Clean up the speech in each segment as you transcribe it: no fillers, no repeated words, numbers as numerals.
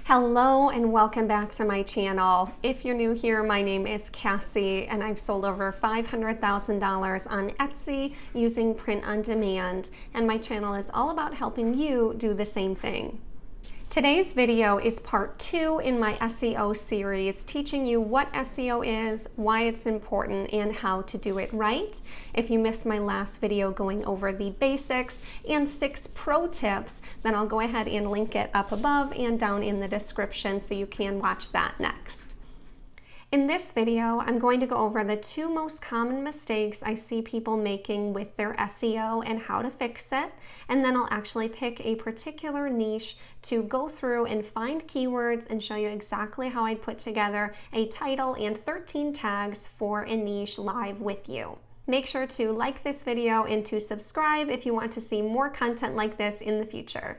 Hello and welcome back to my channel. If you're new here, my name is Cassie and I've sold over $500,000 on Etsy using print on demand, and my channel is all about helping you do the same thing. Today's video is part 2 in my SEO series, teaching you what SEO is, why it's important, and how to do it right. If you missed my last video going over the basics and 6 pro tips, then I'll go ahead and link it up above and down in the description so you can watch that next. In this video, I'm going to go over the 2 most common mistakes I see people making with their SEO and how to fix it, and then I'll actually pick a particular niche to go through and find keywords and show you exactly how I'd put together a title and 13 tags for a niche live with you. Make sure to like this video and to subscribe if you want to see more content like this in the future.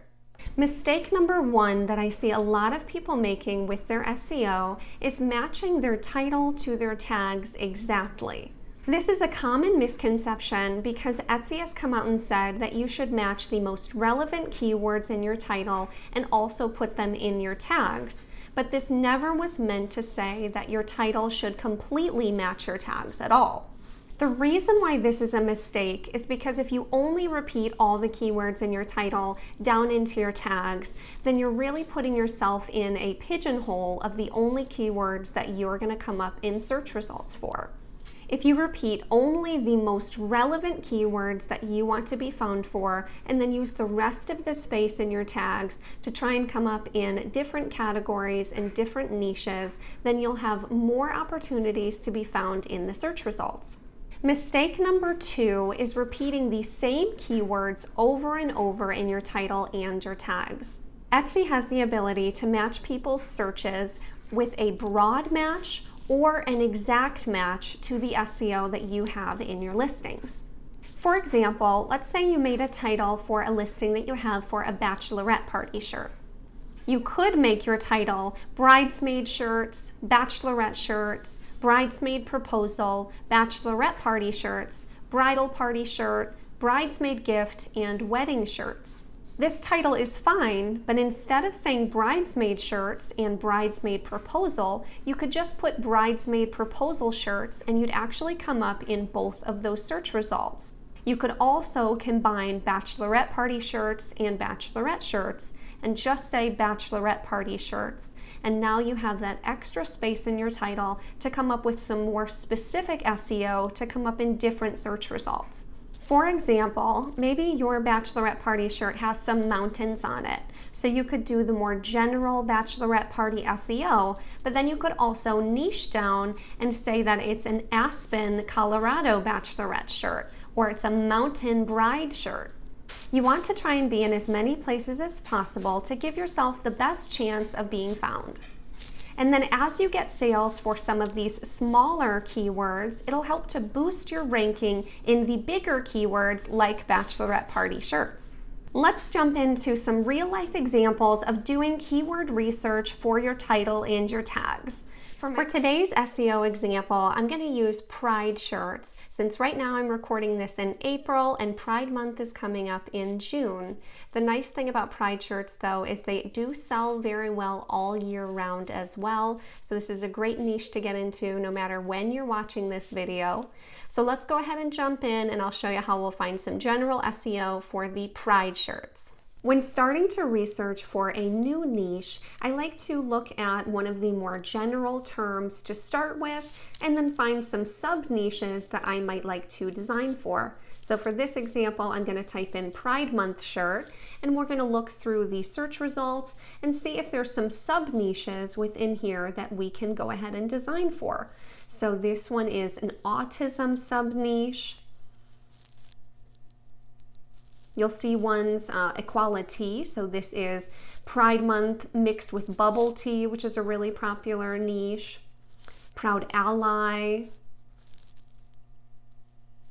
Mistake number 1 that I see a lot of people making with their SEO is matching their title to their tags exactly. This is a common misconception because Etsy has come out and said that you should match the most relevant keywords in your title and also put them in your tags. But this never was meant to say that your title should completely match your tags at all. The reason why this is a mistake is because if you only repeat all the keywords in your title down into your tags, then you're really putting yourself in a pigeonhole of the only keywords that you're going to come up in search results for. If you repeat only the most relevant keywords that you want to be found for, and then use the rest of the space in your tags to try and come up in different categories and different niches, then you'll have more opportunities to be found in the search results. Mistake number 2 is repeating the same keywords over and over in your title and your tags. Etsy has the ability to match people's searches with a broad match or an exact match to the SEO that you have in your listings. For example, let's say you made a title for a listing that you have for a bachelorette party shirt. You could make your title bridesmaid shirts, bachelorette shirts, bridesmaid proposal, bachelorette party shirts, bridal party shirt, bridesmaid gift, and wedding shirts. This title is fine, but instead of saying bridesmaid shirts and bridesmaid proposal, you could just put bridesmaid proposal shirts and you'd actually come up in both of those search results. You could also combine bachelorette party shirts and bachelorette shirts and just say bachelorette party shirts. And now you have that extra space in your title to come up with some more specific SEO to come up in different search results. For example, maybe your bachelorette party shirt has some mountains on it, so you could do the more general bachelorette party SEO, but then you could also niche down and say that it's an Aspen, Colorado bachelorette shirt, or it's a mountain bride shirt. You want to try and be in as many places as possible to give yourself the best chance of being found. And then as you get sales for some of these smaller keywords, it'll help to boost your ranking in the bigger keywords like bachelorette party shirts. Let's jump into some real-life examples of doing keyword research for your title and your tags. For today's SEO example, I'm going to use Pride shirts, since right now I'm recording this in April and Pride Month is coming up in June. The nice thing about Pride shirts though is they do sell very well all year round as well. So this is a great niche to get into no matter when you're watching this video. So let's go ahead and jump in and I'll show you how we'll find some general SEO for the Pride shirts. When starting to research for a new niche, I like to look at one of the more general terms to start with and then find some sub-niches that I might like to design for. So for this example, I'm going to type in Pride Month shirt and we're going to look through the search results and see if there's some sub-niches within here that we can go ahead and design for. So this one is an autism sub-niche. You'll see ones equality, so this is Pride Month mixed with bubble tea, which is a really popular niche. Proud Ally,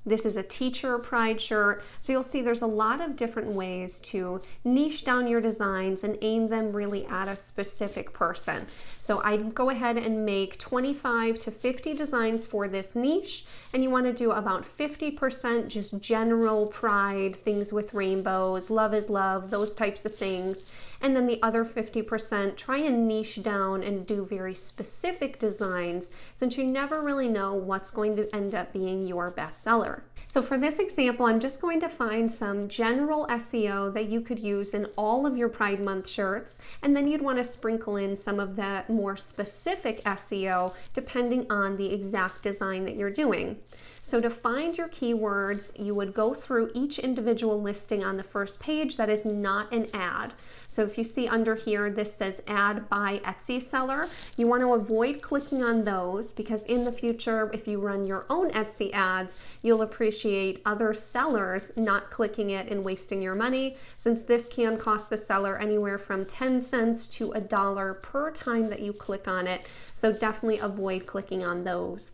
This is a teacher pride shirt. So you'll see there's a lot of different ways to niche down your designs and aim them really at a specific person. So I'd go ahead and make 25 to 50 designs for this niche, and you want to do about 50% just general pride, things with rainbows, love is love, those types of things. And then the other 50%, try and niche down and do very specific designs, since you never really know what's going to end up being your bestseller. So for this example, I'm just going to find some general SEO that you could use in all of your Pride Month shirts, and then you'd want to sprinkle in some of that more specific SEO depending on the exact design that you're doing. So to find your keywords, you would go through each individual listing on the first page that is not an ad. So if you see under here, this says ad by Etsy seller, you want to avoid clicking on those, because in the future, if you run your own Etsy ads, you'll appreciate other sellers not clicking it and wasting your money, since this can cost the seller anywhere from 10 cents to $1 per time that you click on it. So definitely avoid clicking on those.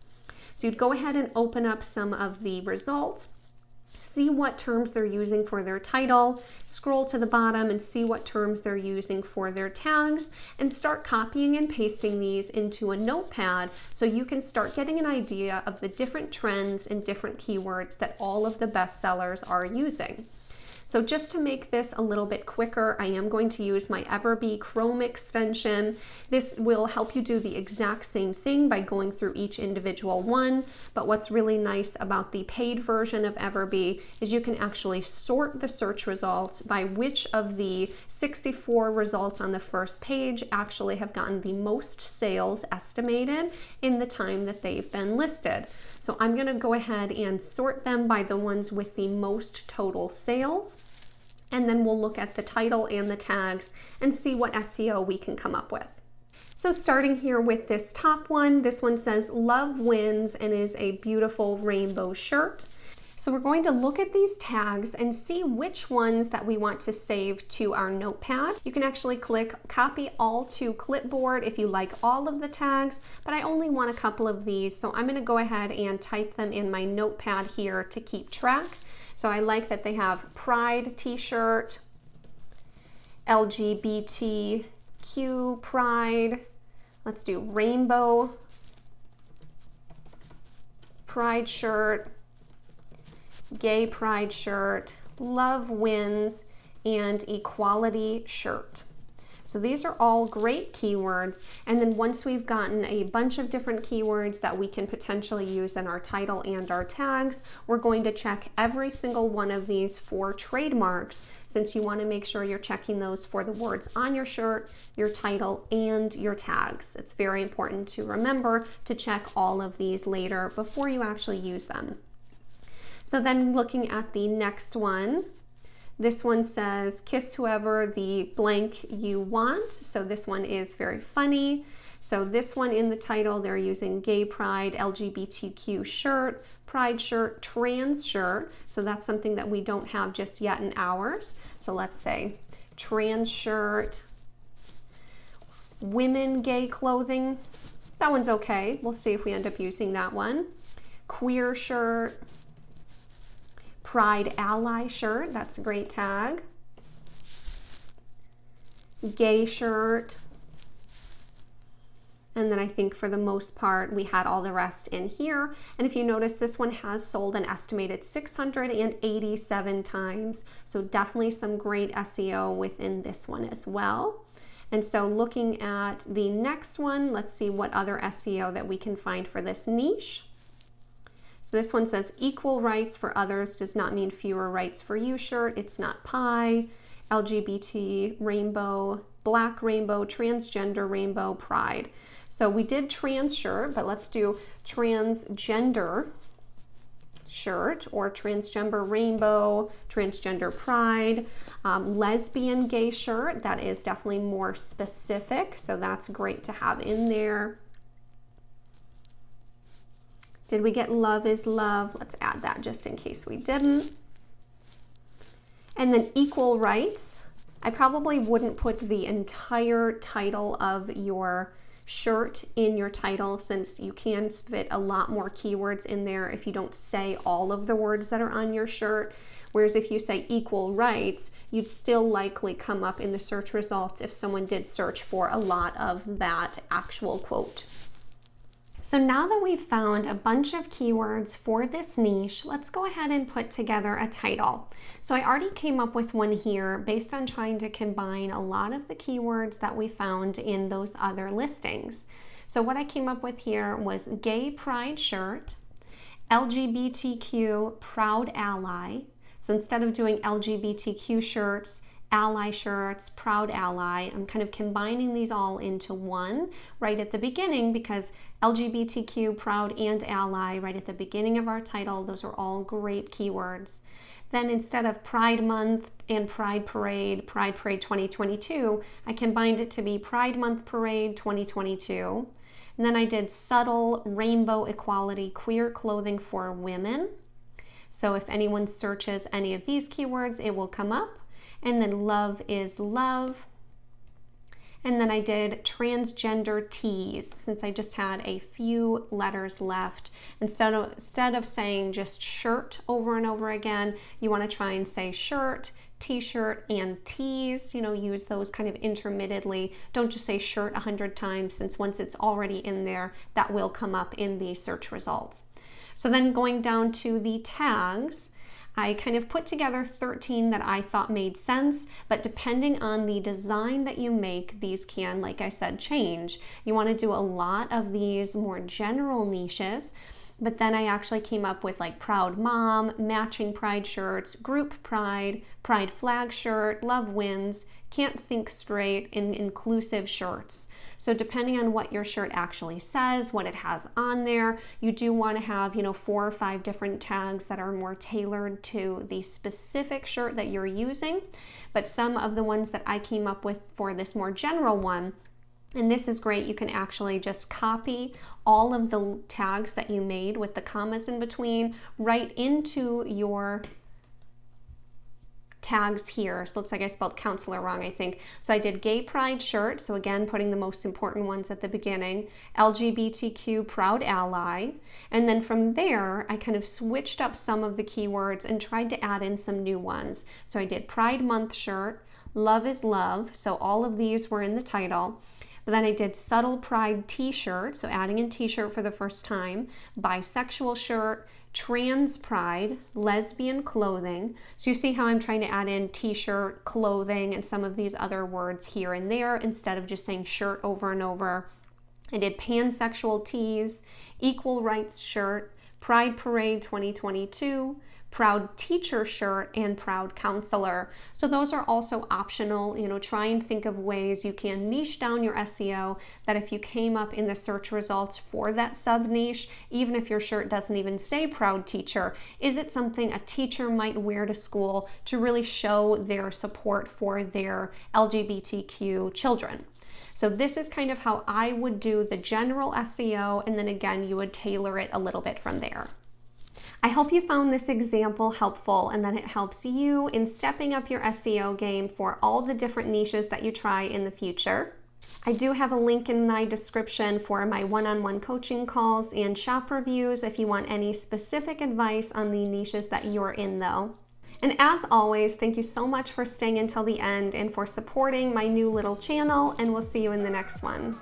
So you'd go ahead and open up some of the results, see what terms they're using for their title, scroll to the bottom and see what terms they're using for their tags, and start copying and pasting these into a notepad so you can start getting an idea of the different trends and different keywords that all of the bestsellers are using. So just to make this a little bit quicker, I am going to use my Everbee Chrome extension. This will help you do the exact same thing by going through each individual one, but what's really nice about the paid version of Everbee is you can actually sort the search results by which of the 64 results on the first page actually have gotten the most sales estimated in the time that they've been listed. So I'm going to go ahead and sort them by the ones with the most total sales, and then we'll look at the title and the tags and see what SEO we can come up with. So starting here with this top one, this one says Love Wins and is a beautiful rainbow shirt. So we're going to look at these tags and see which ones that we want to save to our notepad. You can actually click copy all to clipboard if you like all of the tags, but I only want a couple of these, so I'm going to go ahead and type them in my notepad here to keep track. So I like that they have Pride t-shirt, LGBTQ Pride, let's do Rainbow Pride shirt, Gay Pride shirt, Love Wins, and Equality shirt. So these are all great keywords, and then once we've gotten a bunch of different keywords that we can potentially use in our title and our tags, we're going to check every single one of these for trademarks, since you want to make sure you're checking those for the words on your shirt, your title, and your tags. It's very important to remember to check all of these later before you actually use them. So then looking at the next one, this one says kiss whoever the blank you want. So this one is very funny. So this one in the title, they're using gay pride, LGBTQ shirt, pride shirt, trans shirt. So that's something that we don't have just yet in ours. So let's say trans shirt, women gay clothing. That one's okay. We'll see if we end up using that one. Queer shirt, Pride Ally shirt, that's a great tag. Gay shirt. And then I think for the most part, we had all the rest in here. And if you notice, this one has sold an estimated 687 times. So definitely some great SEO within this one as well. And so looking at the next one, let's see what other SEO that we can find for this niche. So this one says equal rights for others does not mean fewer rights for you shirt. It's not pie, LGBT, rainbow, black rainbow, transgender rainbow, pride. So we did trans shirt, but let's do transgender shirt or transgender rainbow, transgender pride, lesbian gay shirt. That is definitely more specific, so that's great to have in there. Did we get love is love? Let's add that just in case we didn't. And then equal rights. I probably wouldn't put the entire title of your shirt in your title, since you can fit a lot more keywords in there if you don't say all of the words that are on your shirt. Whereas if you say equal rights, you'd still likely come up in the search results if someone did search for a lot of that actual quote. So now that we've found a bunch of keywords for this niche, let's go ahead and put together a title. So I already came up with one here based on trying to combine a lot of the keywords that we found in those other listings. So what I came up with here was gay pride shirt, LGBTQ proud ally. So instead of doing LGBTQ shirts, ally shirts, proud ally, I'm kind of combining these all into one right at the beginning, because LGBTQ, proud, and ally right at the beginning of our title, those are all great keywords. Then instead of Pride Month and Pride Parade 2022, I combined it to be Pride Month Parade 2022. And then I did subtle rainbow equality queer clothing for women. So if anyone searches any of these keywords, it will come up. And then love is love. And then I did transgender tees, since I just had a few letters left. Instead of saying just shirt over and over again, you want to try and say shirt, t-shirt, and tees. Use those kind of intermittently. Don't just say shirt 100 times, since once it's already in there, that will come up in the search results. So then going down to the tags, I kind of put together 13 that I thought made sense, but depending on the design that you make, these can, like I said, change. You want to do a lot of these more general niches, but then I actually came up with like proud mom, matching pride shirts, group pride, pride flag shirt, love wins, can't think straight, and inclusive shirts. So depending on what your shirt actually says, what it has on there, you do want to have, 4 or 5 different tags that are more tailored to the specific shirt that you're using. But some of the ones that I came up with for this more general one, and this is great, you can actually just copy all of the tags that you made with the commas in between right into your tags here. So it looks like I spelled counselor wrong, I think. So I did gay pride shirt, so again putting the most important ones at the beginning, LGBTQ proud ally, and then from there I kind of switched up some of the keywords and tried to add in some new ones. So I did Pride Month shirt, love is love, so all of these were in the title. But then I did subtle pride t-shirt, so adding in t-shirt for the first time, bisexual shirt, trans pride, lesbian clothing. So you see how I'm trying to add in t-shirt, clothing, and some of these other words here and there instead of just saying shirt over and over. I did pansexual tees, equal rights shirt, Pride Parade 2022, proud teacher shirt, and proud counselor. So those are also optional. Try and think of ways you can niche down your SEO, that if you came up in the search results for that sub niche, even if your shirt doesn't even say proud teacher, is it something a teacher might wear to school to really show their support for their LGBTQ children? So this is kind of how I would do the general SEO, and then again, you would tailor it a little bit from there. I hope you found this example helpful and that it helps you in stepping up your SEO game for all the different niches that you try in the future. I do have a link in my description for my one-on-one coaching calls and shop reviews if you want any specific advice on the niches that you're in though. And as always, thank you so much for staying until the end and for supporting my new little channel, and we'll see you in the next one.